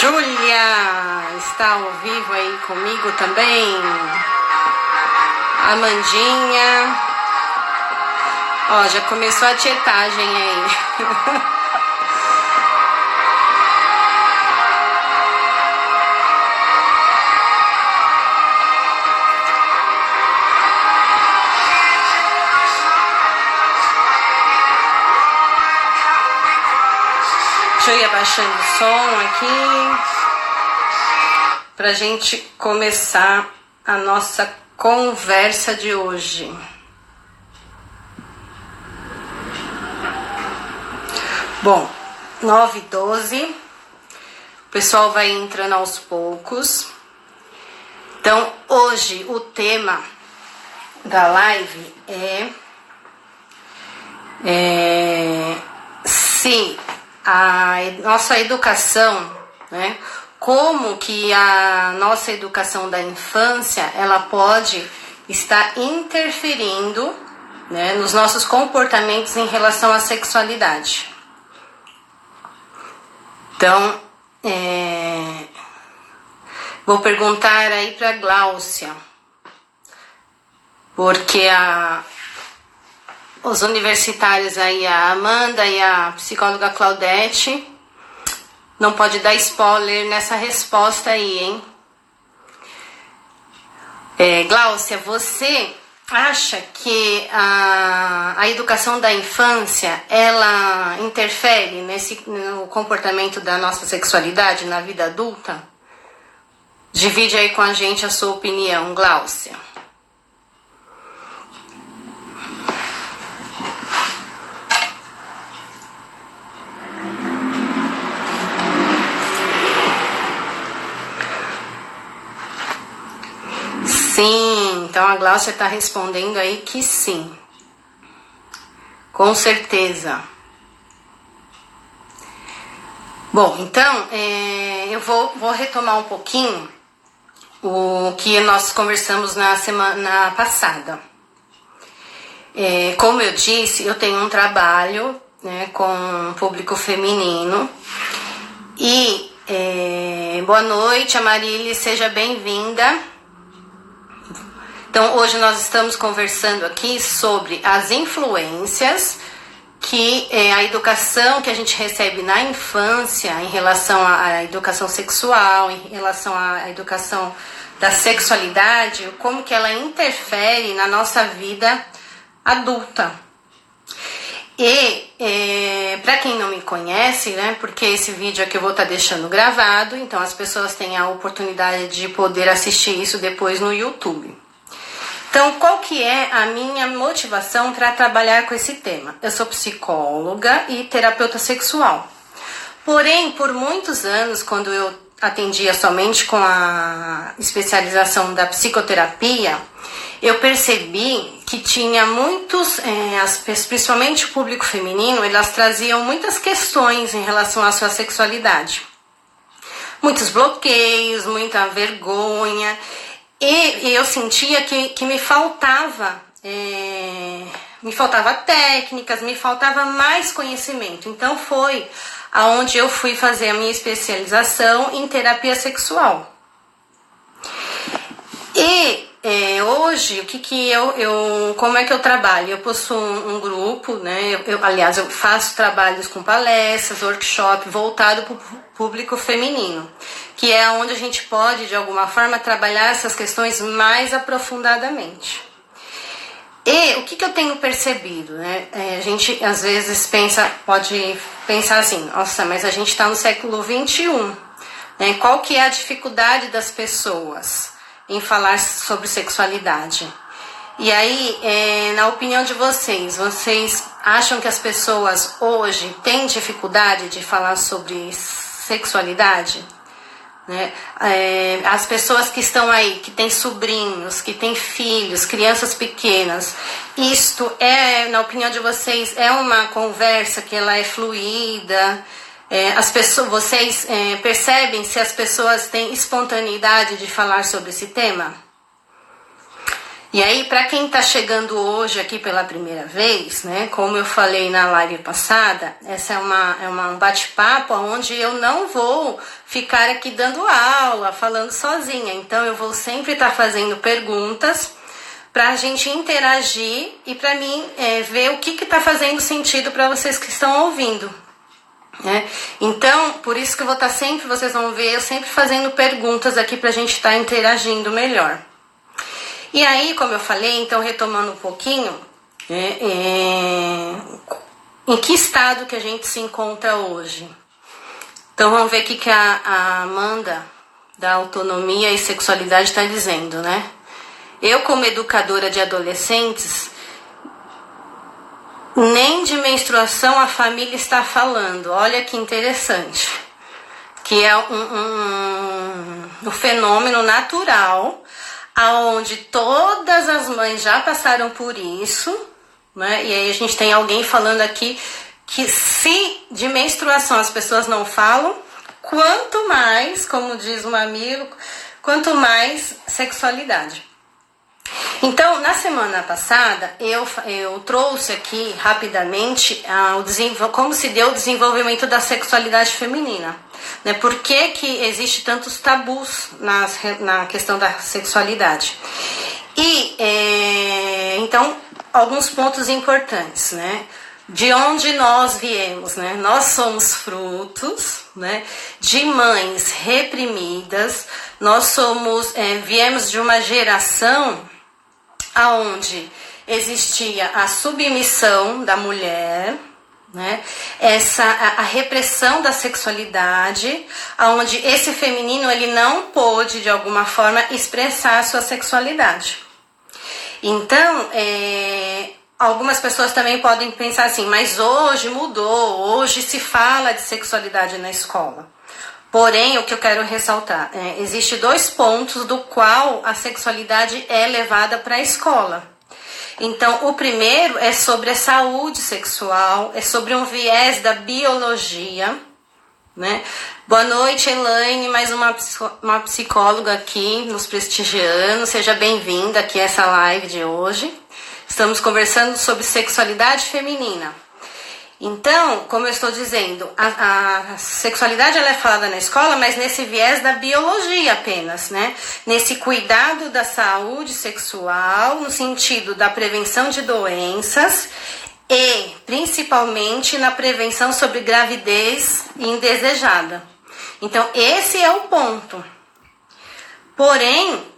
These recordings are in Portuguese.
Júlia está ao vivo aí comigo também. Amandinha. Ó, já começou a tietagem aí. Deixa eu ir abaixando o som aqui pra gente começar a nossa conversa de hoje. Bom, 9h12, o pessoal vai entrando aos poucos. Então, hoje o tema da live é se a nossa educação, né, como que a nossa educação da infância, ela pode estar interferindo, né, nos nossos comportamentos em relação à sexualidade. Então, vou perguntar aí para Gláucia, porque os universitários aí, a Amanda e a psicóloga Claudete, não pode dar spoiler nessa resposta aí, hein? Gláucia, você acha que a educação da infância, ela interfere no comportamento da nossa sexualidade na vida adulta? Divide aí com a gente a sua opinião, Gláucia. Sim, então a Gláucia está respondendo aí que sim, com certeza. Bom, então eu vou retomar um pouquinho o que nós conversamos na semana passada. Como eu disse, eu tenho um trabalho, né, com público feminino e boa noite, Amarília, seja bem-vinda. Então, hoje nós estamos conversando aqui sobre as influências que a educação que a gente recebe na infância em relação à educação sexual, em relação à educação da sexualidade, como que ela interfere na nossa vida adulta. E para quem não me conhece, né, porque esse vídeo aqui eu vou estar deixando gravado, então as pessoas têm a oportunidade de poder assistir isso depois no YouTube. Então, qual que é a minha motivação para trabalhar com esse tema? Eu sou psicóloga e terapeuta sexual. Porém, por muitos anos, quando eu atendia somente com a especialização da psicoterapia, eu percebi que tinha muitos, principalmente o público feminino, elas traziam muitas questões em relação à sua sexualidade. Muitos bloqueios, muita vergonha. E eu sentia que me faltava técnicas, me faltava mais conhecimento. Então foi aonde eu fui fazer a minha especialização em terapia sexual. E hoje, como é que eu trabalho? Eu possuo um grupo, né? Aliás, eu faço trabalhos com palestras, workshop voltado para o público feminino, que é onde a gente pode, de alguma forma, trabalhar essas questões mais aprofundadamente. E o que eu tenho percebido, né? A gente, às vezes, pode pensar assim, nossa, mas a gente está no século XXI, né? Qual que é a dificuldade das pessoas em falar sobre sexualidade? E aí, na opinião de vocês acham que as pessoas hoje têm dificuldade de falar sobre sexualidade? Né? As pessoas que estão aí, que têm sobrinhos, que têm filhos, crianças pequenas, isto na opinião de vocês, é uma conversa que ela é fluida? Vocês percebem se as pessoas têm espontaneidade de falar sobre esse tema? E aí, para quem está chegando hoje aqui pela primeira vez, né, como eu falei na live passada, essa é um bate-papo onde eu não vou ficar aqui dando aula, falando sozinha. Então, eu vou sempre estar fazendo perguntas para a gente interagir e para mim ver o que está fazendo sentido para vocês que estão ouvindo. Né? Então, por isso que eu vou estar sempre, vocês vão ver, eu sempre fazendo perguntas aqui para a gente estar interagindo melhor. E aí, como eu falei, então retomando um pouquinho, em que estado que a gente se encontra hoje? Então vamos ver o que a Amanda da Autonomia e Sexualidade está dizendo, né? Eu, como educadora de adolescentes, nem de menstruação a família está falando. Olha que interessante. Que é um fenômeno natural, aonde todas as mães já passaram por isso, né? E aí a gente tem alguém falando aqui que se de menstruação as pessoas não falam, quanto mais, como diz um amigo, quanto mais sexualidade. Então, na semana passada, eu trouxe aqui rapidamente como se deu o desenvolvimento da sexualidade feminina. Né? Por que existe tantos tabus na questão da sexualidade? E, então, alguns pontos importantes, né? De onde nós viemos, né? Nós somos frutos, né, de mães reprimidas, nós viemos de uma geração onde existia a submissão da mulher, né? A repressão da sexualidade, onde esse feminino ele não pôde de alguma forma expressar a sua sexualidade. Então, algumas pessoas também podem pensar assim, mas hoje mudou, hoje se fala de sexualidade na escola. Porém, o que eu quero ressaltar, existe 2 pontos do qual a sexualidade é levada para a escola. Então, o primeiro é sobre a saúde sexual, é sobre um viés da biologia, né? Boa noite, Elaine, mais uma psicóloga aqui nos prestigiando, seja bem-vinda aqui a essa live de hoje. Estamos conversando sobre sexualidade feminina. Então, como eu estou dizendo, a sexualidade ela é falada na escola, mas nesse viés da biologia apenas, né? Nesse cuidado da saúde sexual, no sentido da prevenção de doenças e, principalmente, na prevenção sobre gravidez indesejada. Então, esse é o ponto. Porém,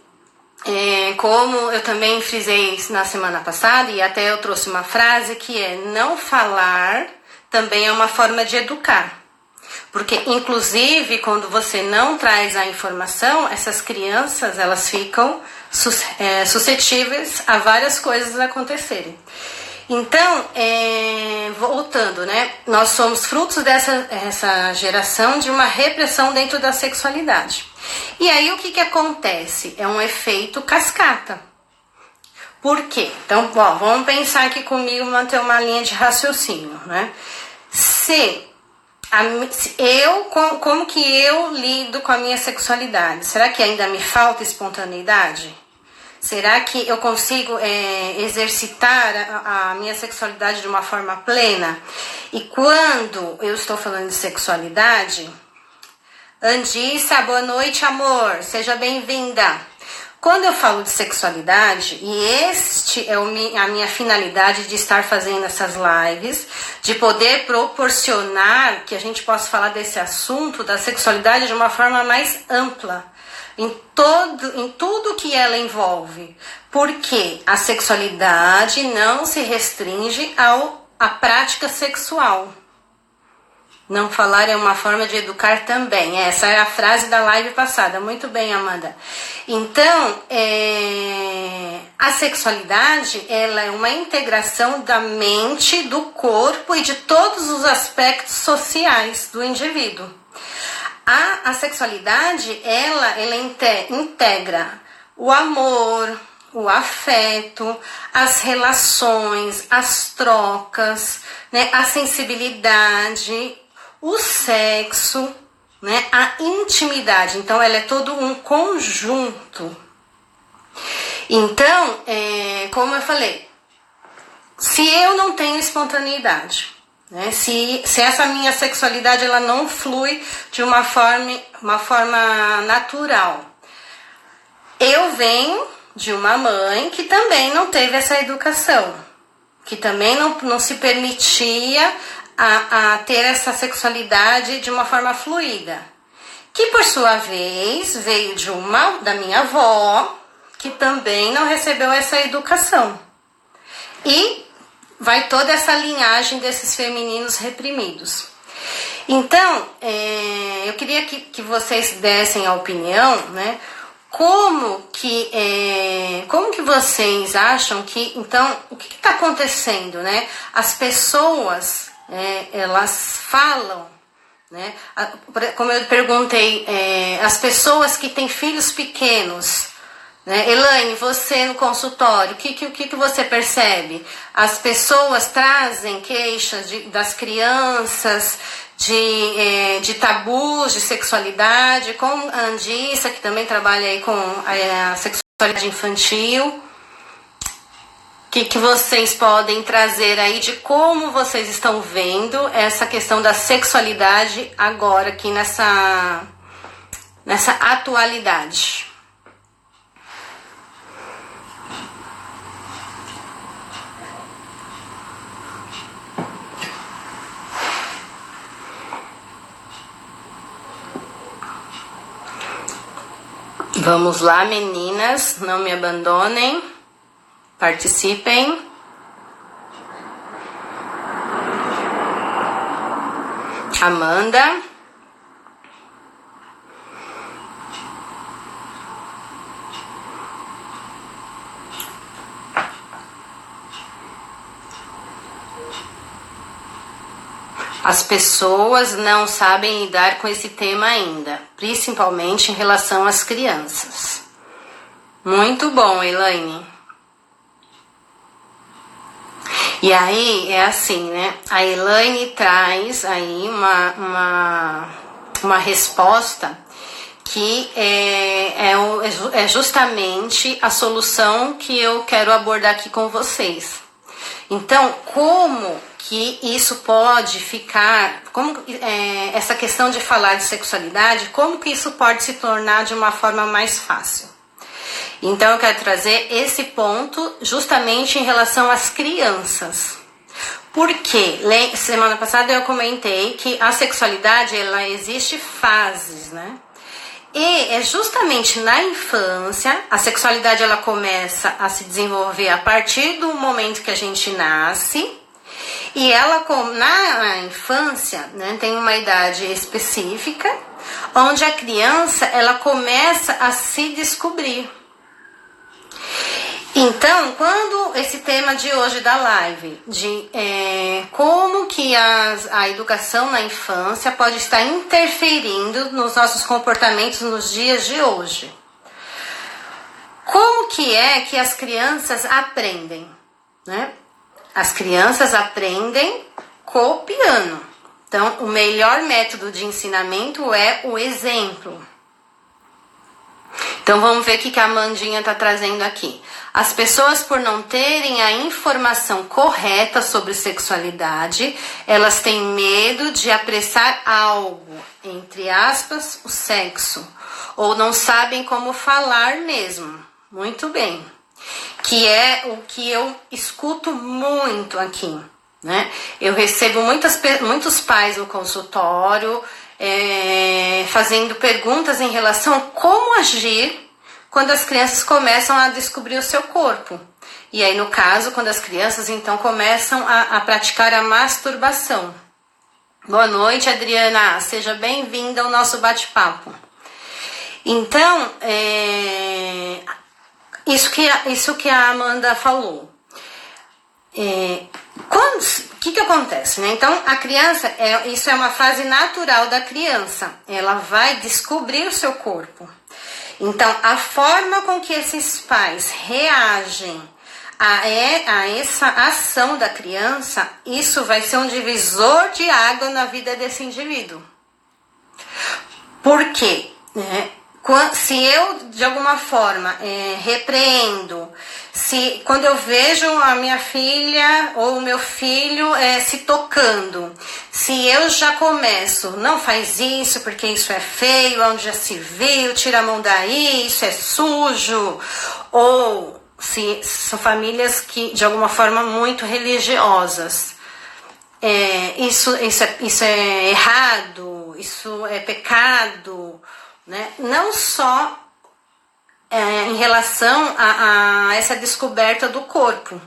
como eu também frisei na semana passada, e até eu trouxe uma frase que é: não falar também é uma forma de educar. Porque, inclusive, quando você não traz a informação, essas crianças elas ficam suscetíveis a várias coisas acontecerem. Então, voltando, né? Nós somos frutos dessa geração de uma repressão dentro da sexualidade. E aí o que acontece? É um efeito cascata. Por quê? Então, vamos pensar aqui comigo, manter uma linha de raciocínio, né? Como que eu lido com a minha sexualidade? Será que ainda me falta espontaneidade? Será que eu consigo exercitar a minha sexualidade de uma forma plena? E quando eu estou falando de sexualidade, Andissa, boa noite, amor, seja bem-vinda. Quando eu falo de sexualidade, e este é a minha finalidade de estar fazendo essas lives, de poder proporcionar que a gente possa falar desse assunto da sexualidade de uma forma mais ampla, em tudo que ela envolve. Porque a sexualidade não se restringe à prática sexual. Não falar é uma forma de educar também. Essa é a frase da live passada. Muito bem, Amanda. Então, a sexualidade ela é uma integração da mente, do corpo e de todos os aspectos sociais do indivíduo. A sexualidade, ela integra o amor, o afeto, as relações, as trocas, né, a sensibilidade, o sexo, né, a intimidade. Então, ela é todo um conjunto. Então, como eu falei, se eu não tenho espontaneidade, né, se essa minha sexualidade ela não flui de uma forma natural, eu venho de uma mãe que também não teve essa educação, que também não se permitia a ter essa sexualidade de uma forma fluida, que por sua vez veio da minha avó, que também não recebeu essa educação. E vai toda essa linhagem desses femininos reprimidos. Então, eu queria que vocês dessem a opinião, né? Como que vocês acham que, então, o que está acontecendo, né? As pessoas, elas falam, né? Como eu perguntei, as pessoas que têm filhos pequenos, né? Elaine, você no consultório, o que você percebe? As pessoas trazem queixas das crianças, de tabus de sexualidade, com a Andissa, que também trabalha aí com a sexualidade infantil. O que vocês podem trazer aí de como vocês estão vendo essa questão da sexualidade agora aqui nessa atualidade? Vamos lá, meninas, não me abandonem, participem. Amanda. As pessoas não sabem lidar com esse tema ainda, principalmente em relação às crianças. Muito bom, Elaine. E aí, é assim, né? A Elaine traz aí uma resposta que é justamente a solução que eu quero abordar aqui com vocês. Então, como que isso pode ficar, essa questão de falar de sexualidade, como que isso pode se tornar de uma forma mais fácil? Então eu quero trazer esse ponto justamente em relação às crianças. Porque semana passada eu comentei que a sexualidade, ela existe fases, né? E é justamente na infância, a sexualidade ela começa a se desenvolver a partir do momento que a gente nasce. E ela, na infância, né, tem uma idade específica, onde a criança ela começa a se descobrir. Então, quando esse tema de hoje da live, de como que a educação na infância pode estar interferindo nos nossos comportamentos nos dias de hoje. Como que é que as crianças aprendem, né? As crianças aprendem copiando. Então, o melhor método de ensinamento é o exemplo. Então, vamos ver o que a Amandinha está trazendo aqui. As pessoas, por não terem a informação correta sobre sexualidade, elas têm medo de apressar algo, entre aspas, o sexo, ou não sabem como falar mesmo. Muito bem. Que é o que eu escuto muito aqui, né? Eu recebo muitos pais no consultório fazendo perguntas em relação a como agir quando as crianças começam a descobrir o seu corpo. E aí, no caso, quando as crianças, então, começam a praticar a masturbação. Boa noite, Adriana. Seja bem-vinda ao nosso bate-papo. Então, isso que a Amanda falou. O que acontece, né? Então, a criança, isso é uma fase natural da criança. Ela vai descobrir o seu corpo. Então, a forma com que esses pais reagem a essa ação da criança, isso vai ser um divisor de água na vida desse indivíduo. Por quê? Se eu, de alguma forma, repreendo, quando eu vejo a minha filha ou o meu filho se tocando, se eu já começo, não faz isso porque isso é feio, onde já se viu, tira a mão daí, isso é sujo, ou se são famílias que, de alguma forma, muito religiosas, isso é errado, isso é pecado, né? Não só em relação a essa descoberta do corpo,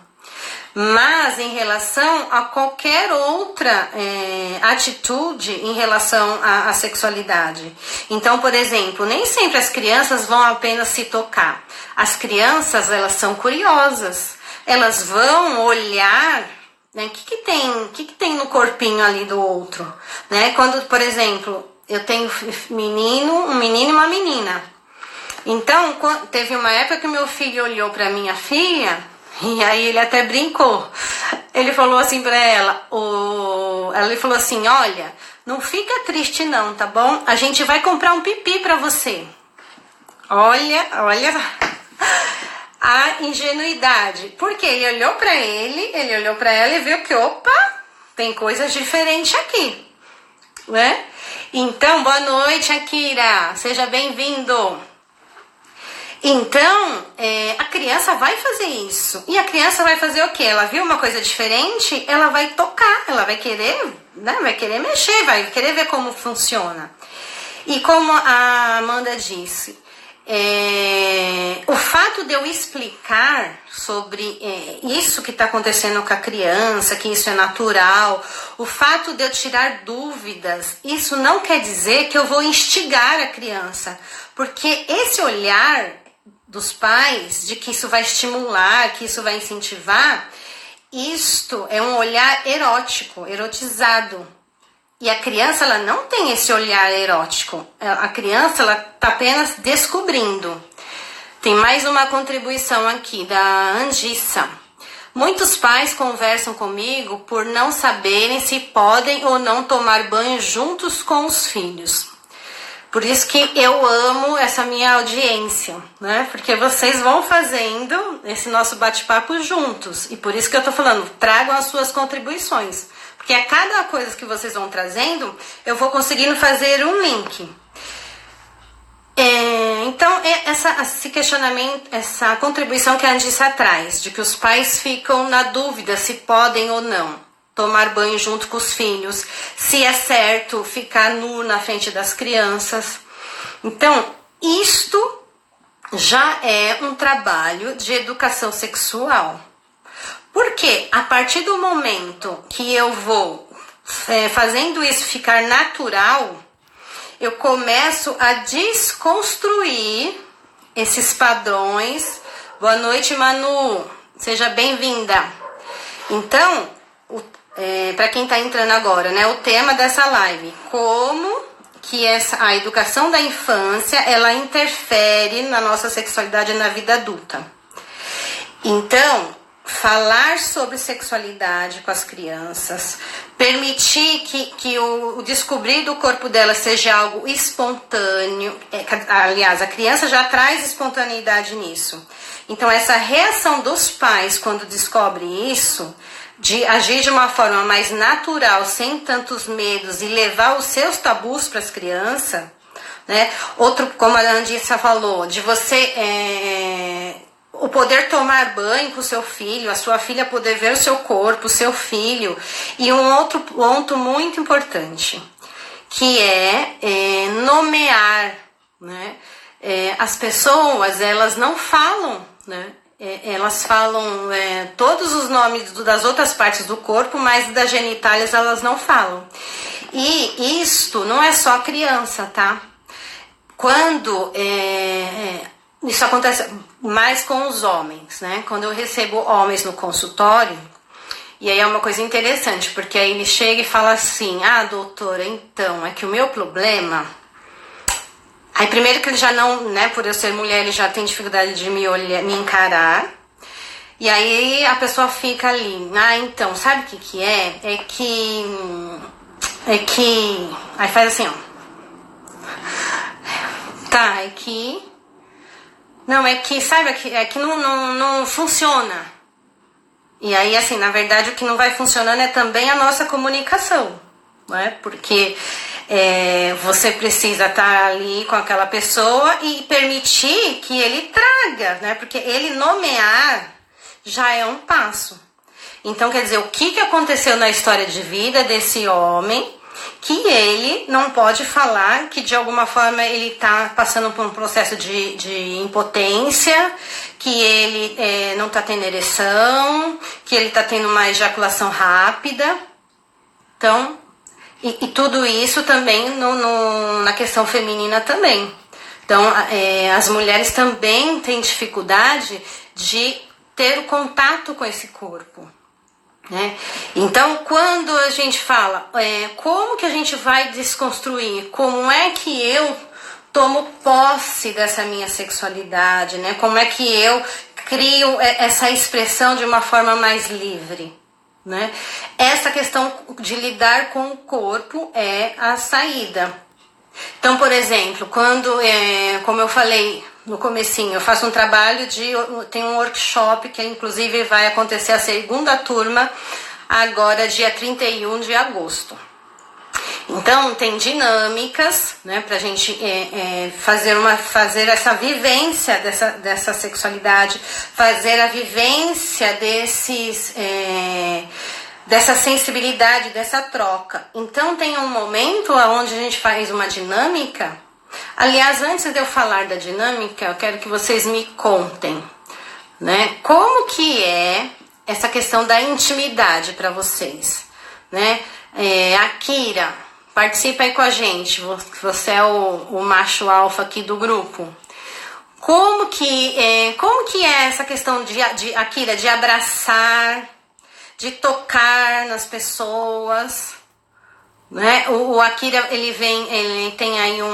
mas em relação a qualquer outra atitude em relação à sexualidade. Então, por exemplo, nem sempre as crianças vão apenas se tocar. As crianças, elas são curiosas, elas vão olhar, né, o que tem no corpinho ali do outro, né? Quando, por exemplo, eu tenho um menino e uma menina. Então, teve uma época que meu filho olhou para minha filha e aí ele até brincou. Ele falou assim para ela, ele falou assim: olha, não fica triste não, tá bom? A gente vai comprar um pipi para você. Olha a ingenuidade. Porque ele olhou para ela e viu que, opa, tem coisas diferentes aqui, né? Então, boa noite, Akira. Seja bem-vindo. Então, a criança vai fazer isso. E a criança vai fazer o quê? Ela viu uma coisa diferente, ela vai tocar, ela vai querer, né? Vai querer mexer, vai querer ver como funciona. E como a Amanda disse, o fato de eu explicar sobre isso que está acontecendo com a criança, que isso é natural, o fato de eu tirar dúvidas, isso não quer dizer que eu vou instigar a criança, porque esse olhar dos pais de que isso vai estimular, que isso vai incentivar, isto é um olhar erótico, erotizado. E a criança, ela não tem esse olhar erótico. A criança, ela está apenas descobrindo. Tem mais uma contribuição aqui da Andissa. Muitos pais conversam comigo por não saberem se podem ou não tomar banho juntos com os filhos. Por isso que eu amo essa minha audiência, né? Porque vocês vão fazendo esse nosso bate-papo juntos. E por isso que eu tô falando, tragam as suas contribuições. Porque a cada coisa que vocês vão trazendo, eu vou conseguindo fazer um link. Então, esse questionamento, essa contribuição que a Andissa traz, de que os pais ficam na dúvida se podem ou não tomar banho junto com os filhos, se é certo ficar nu na frente das crianças. Então, isto já é um trabalho de educação sexual. Porque a partir do momento que eu vou fazendo isso ficar natural, eu começo a desconstruir esses padrões. Boa noite, Manu. Seja bem-vinda. Então, para quem está entrando agora, né, o tema dessa live, como que a educação da infância, ela interfere na nossa sexualidade na vida adulta. Então, falar sobre sexualidade com as crianças, permitir que o descobrir do corpo dela seja algo espontâneo. Aliás, a criança já traz espontaneidade nisso. Então, essa reação dos pais quando descobre isso, de agir de uma forma mais natural, sem tantos medos e levar os seus tabus para as crianças, né? Outro, como a Andissa falou, de você o poder tomar banho com o seu filho, a sua filha poder ver o seu corpo, o seu filho. E um outro ponto muito importante, que é nomear, né? As pessoas, elas não falam, né? Elas falam todos os nomes das outras partes do corpo, mas das genitálias elas não falam. E isto não é só criança, tá? Quando isso acontece mais com os homens, né? Quando eu recebo homens no consultório, e aí é uma coisa interessante, porque aí ele chega e fala assim: ah, doutora, então, é que o meu problema... Aí primeiro que ele já não, né, por eu ser mulher, ele já tem dificuldade de me encarar. E aí a pessoa fica ali: ah, então, sabe o que é? É que... Aí faz assim, ó. Tá, é que... Não, é que, sabe, é que não funciona. E aí, assim, na verdade, o que não vai funcionando é também a nossa comunicação, não é? Porque você precisa estar ali com aquela pessoa e permitir que ele traga, né? Porque ele nomear já é um passo. Então, quer dizer, o que aconteceu na história de vida desse homem que ele não pode falar que de alguma forma ele está passando por um processo de impotência, que ele não está tendo ereção, que ele está tendo uma ejaculação rápida. Então, e tudo isso também na questão feminina também. Então, as mulheres também têm dificuldade de ter o contato com esse corpo. Né? Então, quando a gente fala como que a gente vai desconstruir, como é que eu tomo posse dessa minha sexualidade, né? Como é que eu crio essa expressão de uma forma mais livre, né? Essa questão de lidar com o corpo é a saída. Então, por exemplo, quando, como eu falei no comecinho, eu faço um trabalho tem um workshop que inclusive vai acontecer a segunda turma agora dia 31 de agosto. Então tem dinâmicas, né, pra gente fazer essa vivência dessa sexualidade, fazer a vivência dessa sensibilidade, dessa troca. Então tem um momento onde a gente faz uma dinâmica. Aliás, antes de eu falar da dinâmica, eu quero que vocês me contem, né? Como que é essa questão da intimidade para vocês, né? Akira, participa aí com a gente, você é o macho alfa aqui do grupo. Como que é essa questão de Akira, de abraçar, de tocar nas pessoas, né? O Akira, ele tem aí eu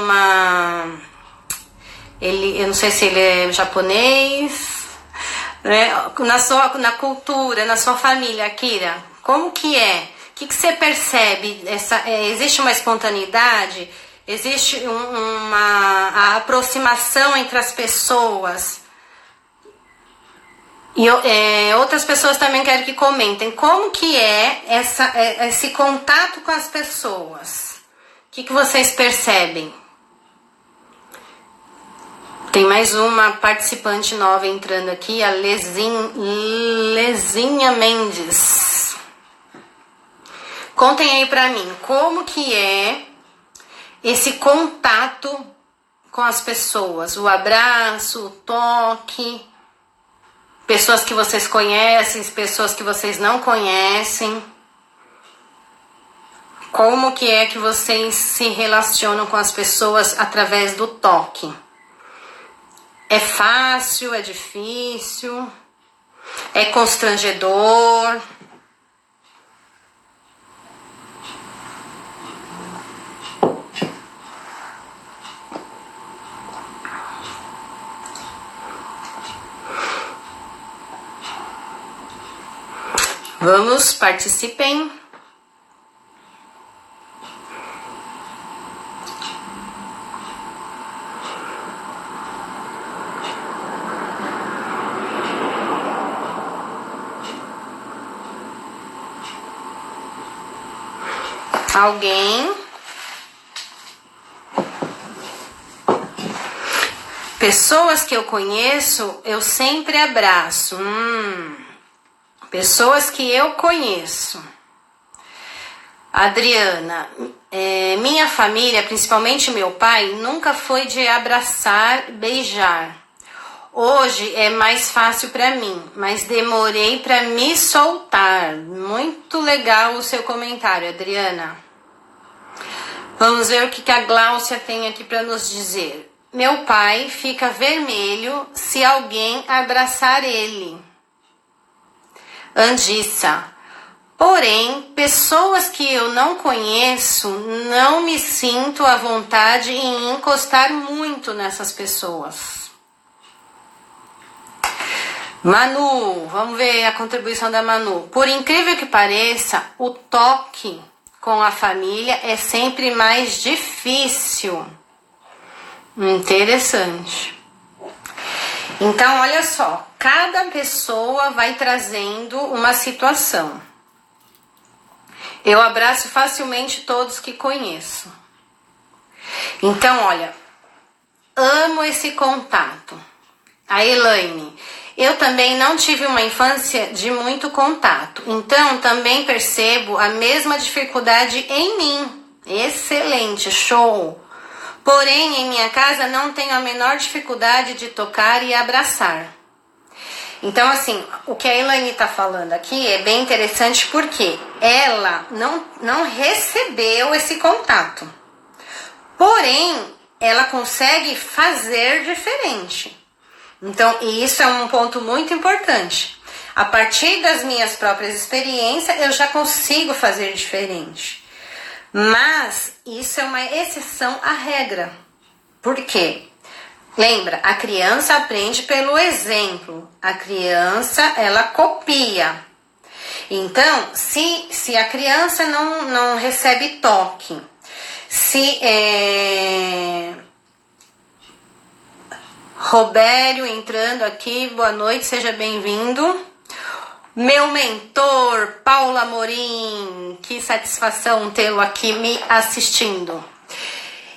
não sei se ele é japonês, né? Na cultura, na sua família, Akira, como que é? O que você percebe? Existe uma espontaneidade? Existe a aproximação entre as pessoas? E outras pessoas também quero que comentem como que é esse contato com as pessoas. O que vocês percebem? Tem mais uma participante nova entrando aqui, a Lezinha Mendes. Contem aí pra mim, como que é esse contato com as pessoas? O abraço, o toque... Pessoas que vocês conhecem, pessoas que vocês não conhecem. Como que é que vocês se relacionam com as pessoas através do toque? É fácil? É difícil? É constrangedor? Vamos, participem. Alguém? Pessoas que eu conheço, eu sempre abraço. Pessoas que eu conheço. Adriana, minha família, principalmente meu pai, nunca foi de abraçar, beijar. Hoje é mais fácil para mim, mas demorei para me soltar. Muito legal o seu comentário, Adriana. Vamos ver o que a Gláucia tem aqui para nos dizer. Meu pai fica vermelho se alguém abraçar ele. Andissa. Porém, pessoas que eu não conheço, não me sinto à vontade em encostar muito nessas pessoas. Manu, vamos ver a contribuição da Manu. Por incrível que pareça, o toque com a família é sempre mais difícil. Interessante. Então, olha só, cada pessoa vai trazendo uma situação. Eu abraço facilmente todos que conheço. Então, olha, amo esse contato. A Elaine, eu também não tive uma infância de muito contato, então também percebo a mesma dificuldade em mim. Excelente, show! Porém, em minha casa não tenho a menor dificuldade de tocar e abraçar. Então, assim, o que a Elaine está falando aqui é bem interessante porque ela não recebeu esse contato. Porém, ela consegue fazer diferente. Então, isso é um ponto muito importante. A partir das minhas próprias experiências, eu já consigo fazer diferente. Mas isso é uma exceção à regra. Por quê? Lembra, a criança aprende pelo exemplo. A criança, ela copia. Então, se a criança não recebe toque, Robério entrando aqui, boa noite, seja bem-vindo. Meu mentor, Paulo Amorim, que satisfação tê-lo aqui me assistindo.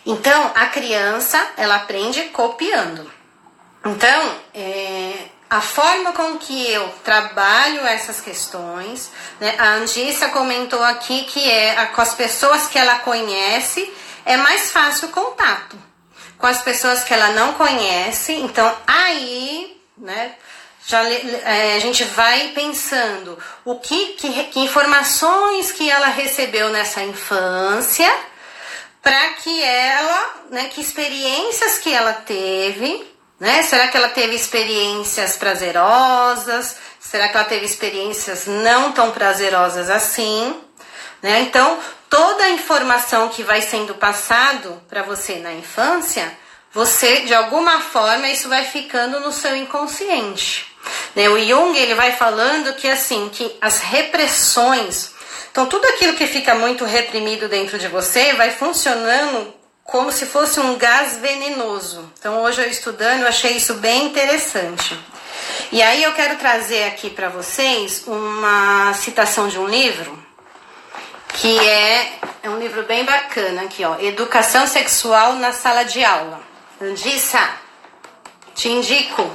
Então, a criança, ela aprende copiando. Então, a forma com que eu trabalho essas questões, né, a Andissa comentou aqui que com as pessoas que ela conhece, é mais fácil o contato. Com as pessoas que ela não conhece, então aí, né, a gente vai pensando que informações que ela recebeu nessa infância, para que ela, né, que experiências que ela teve, né? Será que ela teve experiências prazerosas? Será que ela teve experiências não tão prazerosas assim? Né? Então, toda a informação que vai sendo passado para você na infância, você, de alguma forma, isso vai ficando no seu inconsciente. Né? O Jung, ele vai falando que, assim, que as repressões, então tudo aquilo que fica muito reprimido dentro de você vai funcionando como se fosse um gás venenoso. Então, hoje eu estudando, eu achei isso bem interessante. E aí eu quero trazer aqui para vocês uma citação de um livro, que é um livro bem bacana aqui, ó, Educação Sexual na Sala de Aula. Andissa, te indico.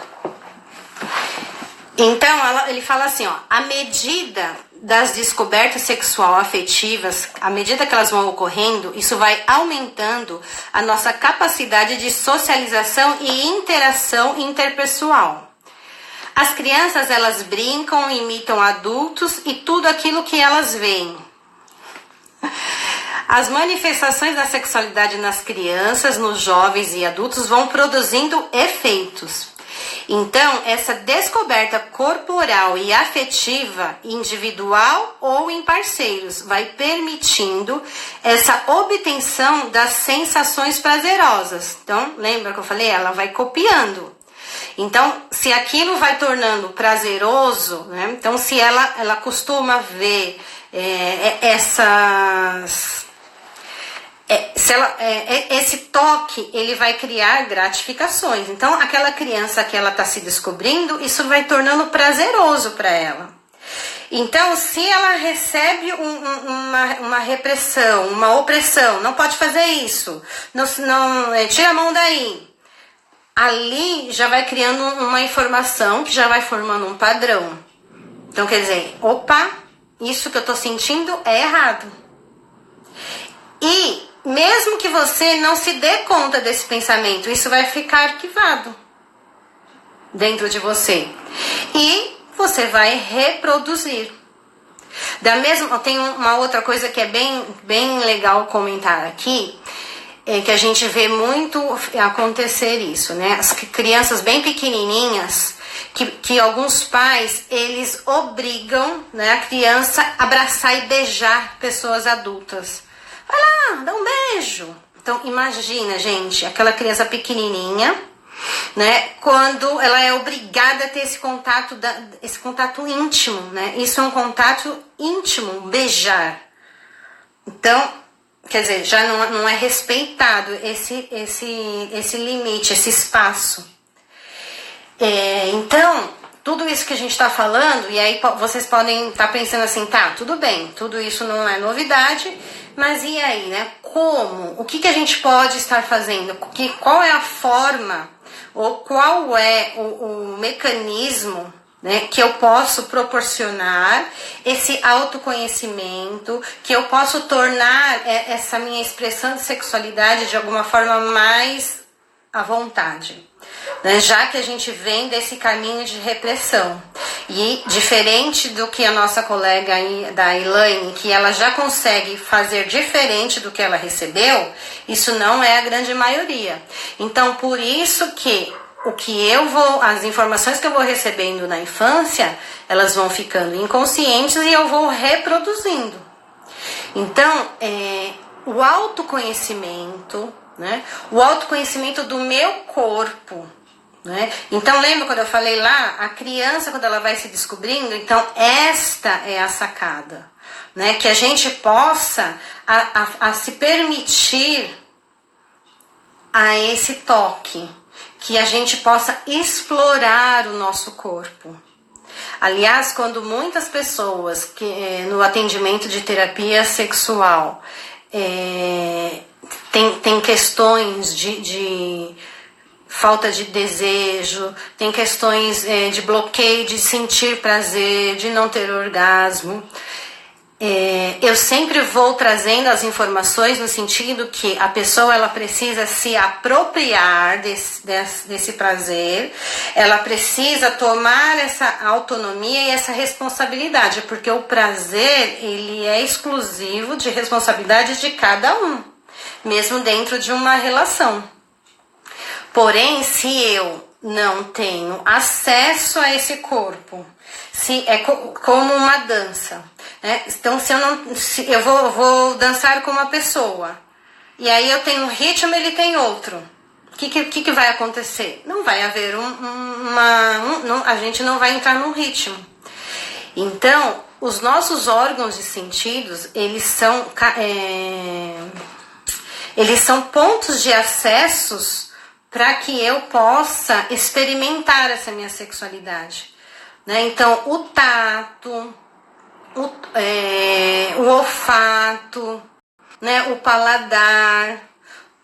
Então, ele fala assim, ó, à medida das descobertas sexual-afetivas, à medida que elas vão ocorrendo, isso vai aumentando a nossa capacidade de socialização e interação interpessoal. As crianças, elas brincam, imitam adultos e tudo aquilo que elas veem. As manifestações da sexualidade nas crianças, nos jovens e adultos vão produzindo efeitos. Então, essa descoberta corporal e afetiva, individual ou em parceiros, vai permitindo essa obtenção das sensações prazerosas. Então, lembra que eu falei? Ela vai copiando. Então, se aquilo vai tornando prazeroso, né? Então, se ela costuma ver esse toque, ele vai criar gratificações. Então, aquela criança que ela está se descobrindo, isso vai tornando prazeroso para ela. Então, se ela recebe uma repressão, uma opressão, não pode fazer isso, não, tira a mão daí. Ali já vai criando uma informação que já vai formando um padrão. Então, quer dizer, opa, isso que eu estou sentindo é errado. E mesmo que você não se dê conta desse pensamento, isso vai ficar arquivado dentro de você. E você vai reproduzir. Tem uma outra coisa que é bem legal comentar aqui, que a gente vê muito acontecer isso, né? As crianças bem pequenininhas, que alguns pais, eles obrigam, né, a criança a abraçar e beijar pessoas adultas. Vai lá, dá um beijo. Então, imagina, gente, aquela criança pequenininha, né, quando ela é obrigada a ter esse contato íntimo, né? Isso é um contato íntimo, beijar. Então, quer dizer, já não é respeitado esse limite, esse espaço. Então, tudo isso que a gente está falando, e aí vocês podem estar pensando assim, tá, tudo bem, tudo isso não é novidade, mas e aí, né? Como? O que a gente pode estar fazendo? Qual é a forma, ou qual é o mecanismo, né, que eu posso proporcionar esse autoconhecimento, que eu posso tornar essa minha expressão de sexualidade de alguma forma mais à vontade, né? Já que a gente vem desse caminho de repressão. E diferente do que a nossa colega aí, da Elaine, que ela já consegue fazer diferente do que ela recebeu, isso não é a grande maioria. Então, por isso que as informações que eu vou recebendo na infância, elas vão ficando inconscientes e eu vou reproduzindo. Então, o autoconhecimento, né? O autoconhecimento do meu corpo, né? Então, lembra quando eu falei lá, a criança, quando ela vai se descobrindo, então esta é a sacada, né? Que a gente possa a se permitir a esse toque, que a gente possa explorar o nosso corpo. Aliás, quando muitas pessoas no atendimento de terapia sexual tem questões de falta de desejo, tem questões de bloqueio de sentir prazer, de não ter orgasmo, eu sempre vou trazendo as informações no sentido que a pessoa ela precisa se apropriar desse prazer, ela precisa tomar essa autonomia e essa responsabilidade, porque o prazer ele é exclusivo de responsabilidade de cada um, mesmo dentro de uma relação. Porém, se eu não tenho acesso a esse corpo, se é como uma dança, né? Então, se eu vou dançar com uma pessoa e aí eu tenho um ritmo, ele tem outro, o que vai acontecer? Não vai haver a gente não vai entrar num ritmo. Então, os nossos órgãos de sentidos, eles são pontos de acessos para que eu possa experimentar essa minha sexualidade, né? Então, o tato, o olfato, né? O paladar,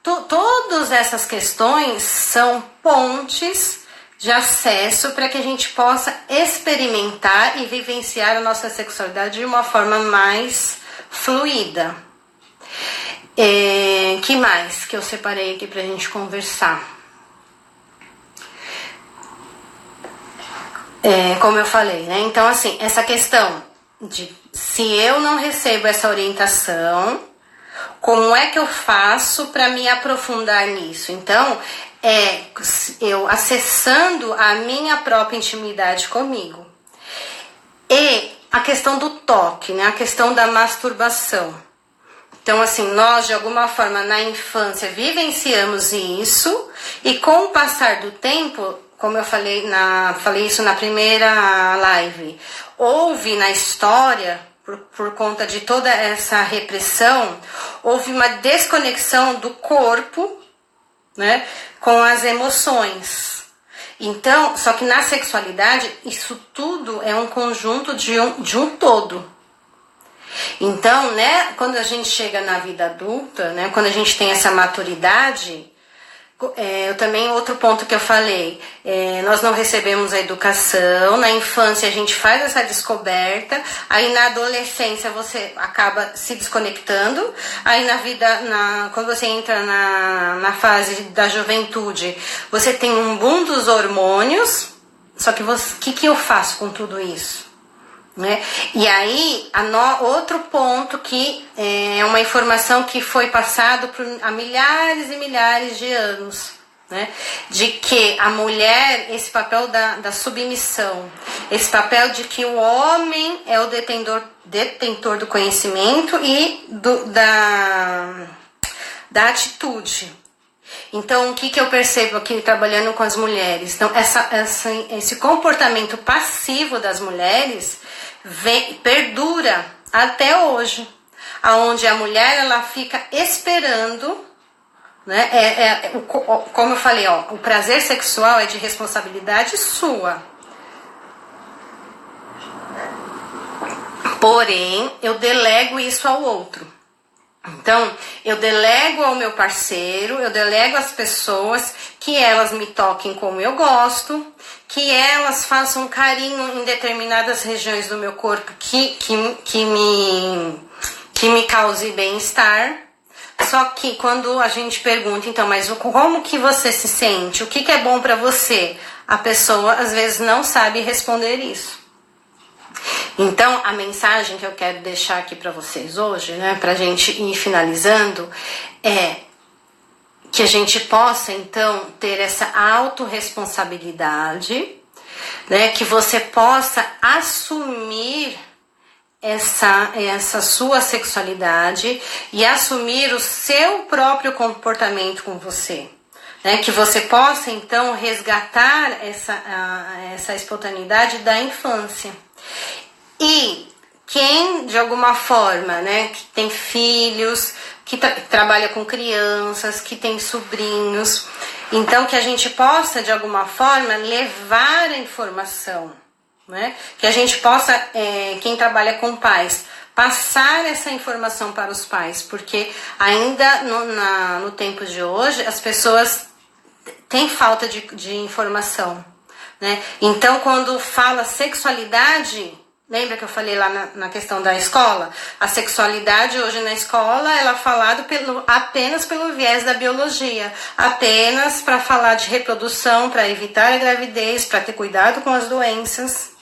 todas essas questões são pontes de acesso para que a gente possa experimentar e vivenciar a nossa sexualidade de uma forma mais fluida. Que mais que eu separei aqui pra gente conversar? Como eu falei, né? Então, assim, essa questão de se eu não recebo essa orientação, como é que eu faço para me aprofundar nisso? Então, eu acessando a minha própria intimidade comigo. E a questão do toque, né? A questão da masturbação. Então, assim, nós, de alguma forma, na infância, vivenciamos isso, e com o passar do tempo, como eu falei isso na primeira live, houve na história, por conta de toda essa repressão, houve uma desconexão do corpo, né, com as emoções. Então, só que na sexualidade, isso tudo é um conjunto de um todo. Então, né, quando a gente chega na vida adulta, né, quando a gente tem essa maturidade, eu também, outro ponto que eu falei, nós não recebemos a educação, na infância a gente faz essa descoberta, aí na adolescência você acaba se desconectando, aí na vida, quando você entra na fase da juventude, você tem um boom dos hormônios, só que o que eu faço com tudo isso? Né? E aí, outro ponto que é uma informação que foi passado há milhares e milhares de anos, né? De que a mulher, esse papel da submissão, esse papel de que o homem é o detentor do conhecimento e da atitude. Então, o que eu percebo aqui trabalhando com as mulheres? Então, esse comportamento passivo das mulheres perdura até hoje. aonde a mulher ela fica esperando, né? Como eu falei, ó, o prazer sexual é de responsabilidade sua. Porém, eu delego isso ao outro. Então, eu delego ao meu parceiro, eu delego às pessoas que elas me toquem como eu gosto, que elas façam carinho em determinadas regiões do meu corpo que me cause bem-estar. Só que quando a gente pergunta, então, mas como que você se sente? O que é bom pra você? A pessoa, às vezes, não sabe responder isso. Então, a mensagem que eu quero deixar aqui para vocês hoje, né, pra gente ir finalizando, é que a gente possa, então, ter essa autorresponsabilidade, né, que você possa assumir essa sua sexualidade e assumir o seu próprio comportamento com você. Né, que você possa, então, resgatar essa espontaneidade da infância. E quem, de alguma forma, né, que tem filhos, que trabalha com crianças, que tem sobrinhos, então que a gente possa, de alguma forma, levar a informação, né, que a gente possa, quem trabalha com pais, passar essa informação para os pais, porque ainda no tempo de hoje, as pessoas têm falta de informação, né, então quando fala sexualidade... Lembra que eu falei lá na questão da escola? A sexualidade hoje na escola ela é falada apenas pelo viés da biologia, apenas para falar de reprodução, para evitar a gravidez, para ter cuidado com as doenças.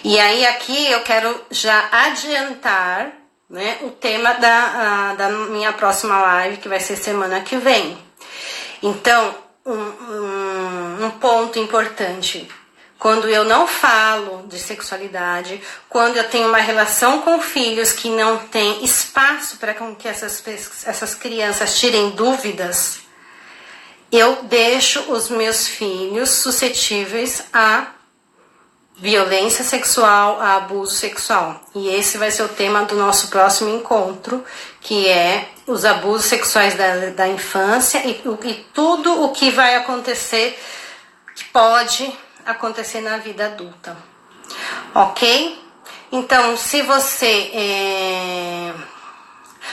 E aí aqui eu quero já adiantar, né, o tema da minha próxima live, que vai ser semana que vem. Então, um ponto importante... Quando eu não falo de sexualidade, quando eu tenho uma relação com filhos que não tem espaço para que essas crianças tirem dúvidas, eu deixo os meus filhos suscetíveis a violência sexual, a abuso sexual. E esse vai ser o tema do nosso próximo encontro, que é os abusos sexuais da infância e tudo o que vai acontecer, que pode acontecer na vida adulta, ok? Então, se você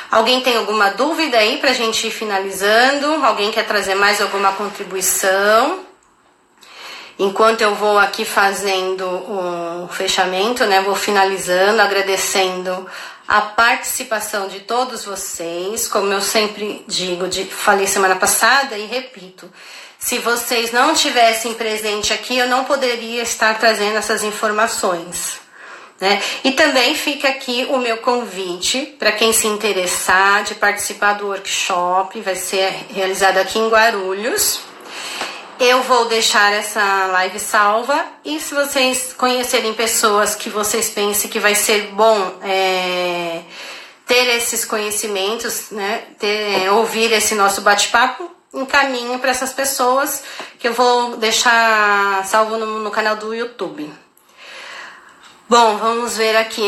alguém tem alguma dúvida aí pra gente ir finalizando, alguém quer trazer mais alguma contribuição, enquanto eu vou aqui fazendo o fechamento, né, vou finalizando, agradecendo a participação de todos vocês, como eu sempre digo, falei semana passada e repito, se vocês não tivessem presente aqui, eu não poderia estar trazendo essas informações, né? E também fica aqui o meu convite para quem se interessar de participar do workshop, vai ser realizado aqui em Guarulhos. Eu vou deixar essa live salva e se vocês conhecerem pessoas que vocês pensem que vai ser bom ter esses conhecimentos, né, ouvir esse nosso bate-papo, encaminho para essas pessoas que eu vou deixar salvo no canal do YouTube. Bom, vamos ver aqui